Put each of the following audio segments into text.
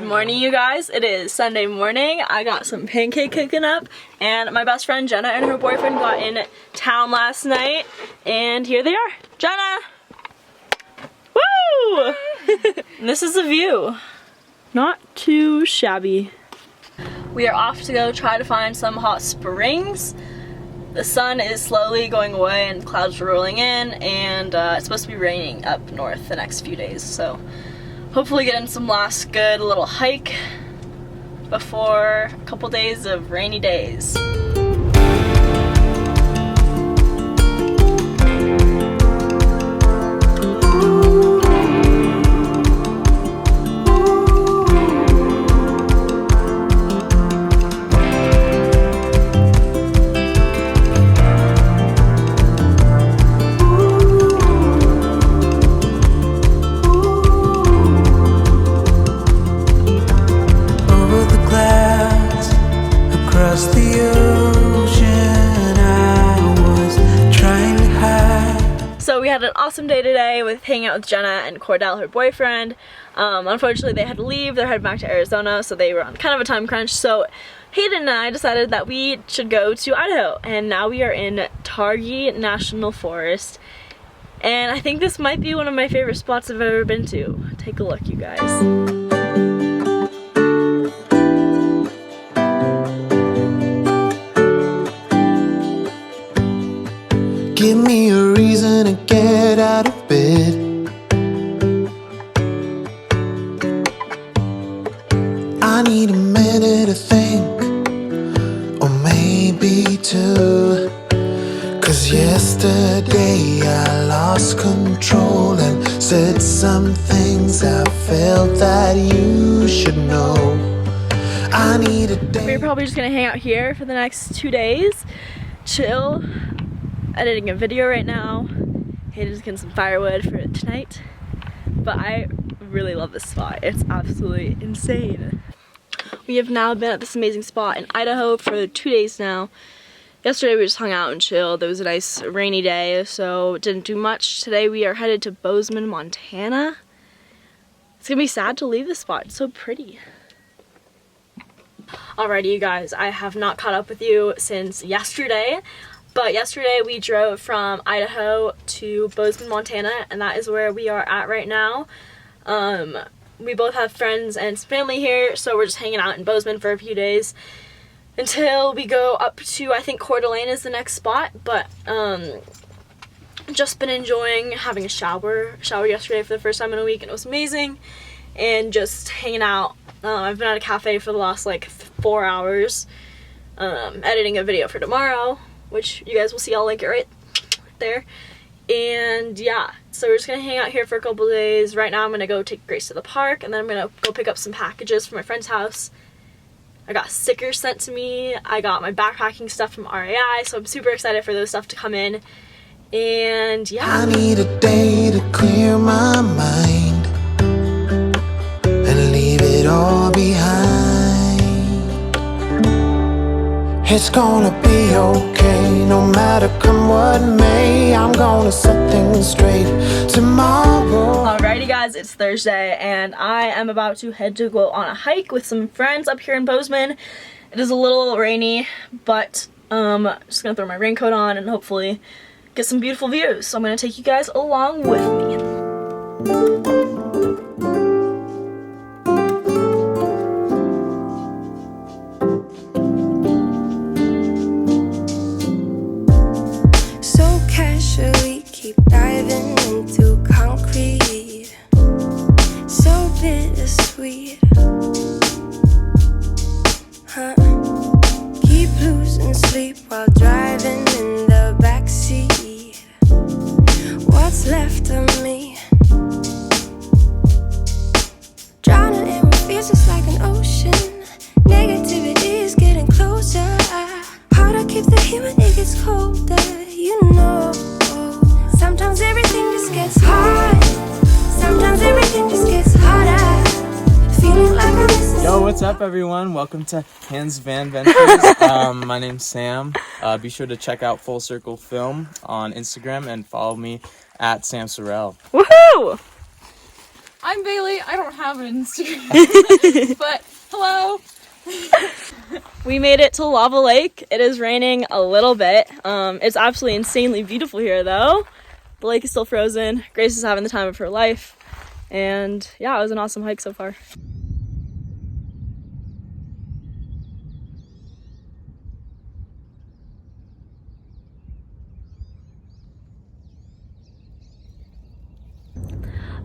morning, you guys. It is Sunday morning. I got some pancake cooking up, and my best friend Jenna and her boyfriend got in town last night, and here they are. Jenna! Woo! And this is the view. Not too shabby. We are off to go try to find some hot springs. The sun is slowly going away and clouds are rolling in, and it's supposed to be raining up north the next few days, so hopefully getting some last good little hike before a couple days of rainy days. So we had an awesome day today with hanging out with Jenna and Cordell, her boyfriend. Unfortunately, they had to leave. They're headed back to Arizona, so they were on kind of a time crunch. So Hayden and I decided that we should go to Idaho, and now we are in Targhee National Forest. And I think this might be one of my favorite spots I've ever been to. Take a look, you guys. Give me a reason to get out of bed. I need a minute to think, or maybe two. 'Cause yesterday I lost control and said some things I felt that you should know. I need a day. We're probably just gonna hang out here for the next 2 days, chill. Editing a video right now. Hayden's getting some firewood for tonight. But I really love this spot. It's absolutely insane. We have now been at this amazing spot in Idaho for 2 days now. Yesterday we just hung out and chilled. It was a nice rainy day, so didn't do much. Today we are headed to Bozeman, Montana. It's gonna be sad to leave this spot. It's so pretty. Alrighty, you guys, I have not caught up with you since yesterday. But yesterday we drove from Idaho to Bozeman, Montana, and that is where we are at right now. We both have friends and family here, so we're just hanging out in Bozeman for a few days until we go up to, I think Coeur d'Alene is the next spot. But just been enjoying having a shower yesterday for the first time in a week, and it was amazing. And just hanging out. I've been at a cafe for the last like 4 hours, editing a video for tomorrow, which you guys will see. I'll link it right there. And yeah, so we're just gonna hang out here for a couple days. Right now I'm gonna go take Grace to the park, and then I'm gonna go pick up some packages from my friend's house. I got stickers sent to me. I got my backpacking stuff from RAI, so I'm super excited for those stuff to come in. And yeah, I need a day to clear my mind and leave it all behind. It's gonna be okay, no matter come what may. I'm gonna set things straight tomorrow. Alrighty guys, it's Thursday, and I am about to head to go on a hike with some friends up here in Bozeman. It is a little rainy, but just gonna throw my raincoat on and hopefully get some beautiful views. So I'm gonna take you guys along with me. Diving into concrete, so bittersweet, huh? Keep losing sleep while driving in the backseat. What's left of me? Drowning in what feels just like an ocean. Negativity is getting closer. Hard to keep the heat when it gets colder, you know. Sometimes everything just gets hard. Sometimes everything just gets harder. Feeling like I'm missing. Yo, what's up, everyone? Welcome to Hans Van Ventures. My name's Sam. Be sure to check out Full Circle Film on Instagram and follow me at Sam Sorrell. Woohoo! I'm Bailey. I don't have an Instagram, but hello. We made it to Lava Lake. It is raining a little bit. It's absolutely insanely beautiful here though. The lake is still frozen. Grace is having the time of her life. And yeah, it was an awesome hike so far.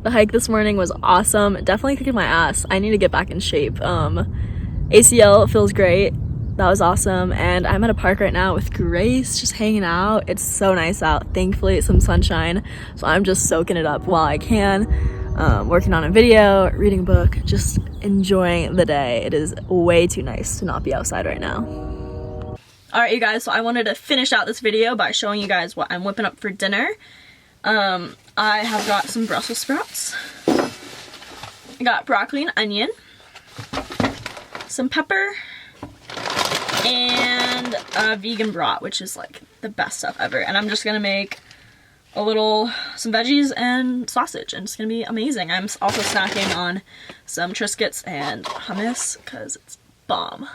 The hike this morning was awesome. Definitely kicking my ass. I need to get back in shape. ACL feels great. That was awesome. And I'm at a park right now with Grace, just hanging out. It's so nice out. Thankfully, it's some sunshine. So I'm just soaking it up while I can. Working on a video, reading a book, just enjoying the day. It is way too nice to not be outside right now. Alright, you guys, so I wanted to finish out this video by showing you guys what I'm whipping up for dinner. I have got some Brussels sprouts. I got broccoli and onion, some pepper, and a vegan brat, which is like the best stuff ever. And I'm just gonna make some veggies and sausage, and it's gonna be amazing. I'm also snacking on some Triscuits and hummus because it's bomb.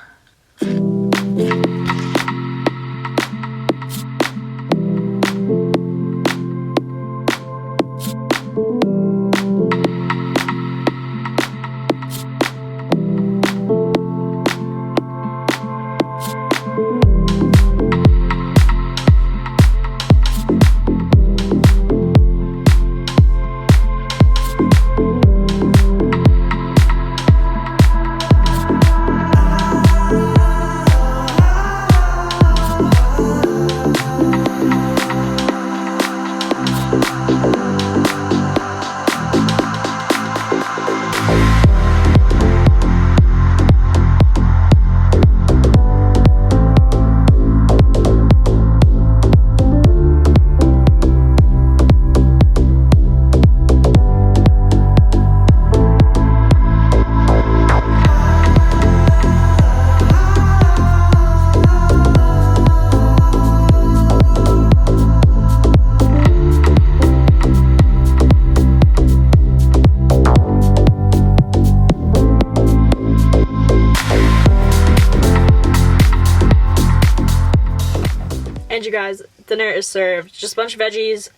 And you guys, dinner is served. Just a bunch of veggies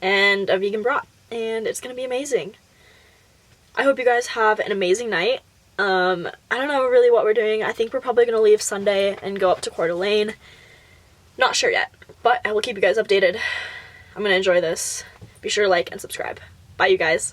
and a vegan brat. And it's gonna be amazing. I hope you guys have an amazing night. I don't know really what we're doing. I think we're probably gonna leave Sunday and go up to Coeur d'Alene. Not sure yet, but I will keep you guys updated. I'm gonna enjoy this. Be sure to like and subscribe. Bye, you guys.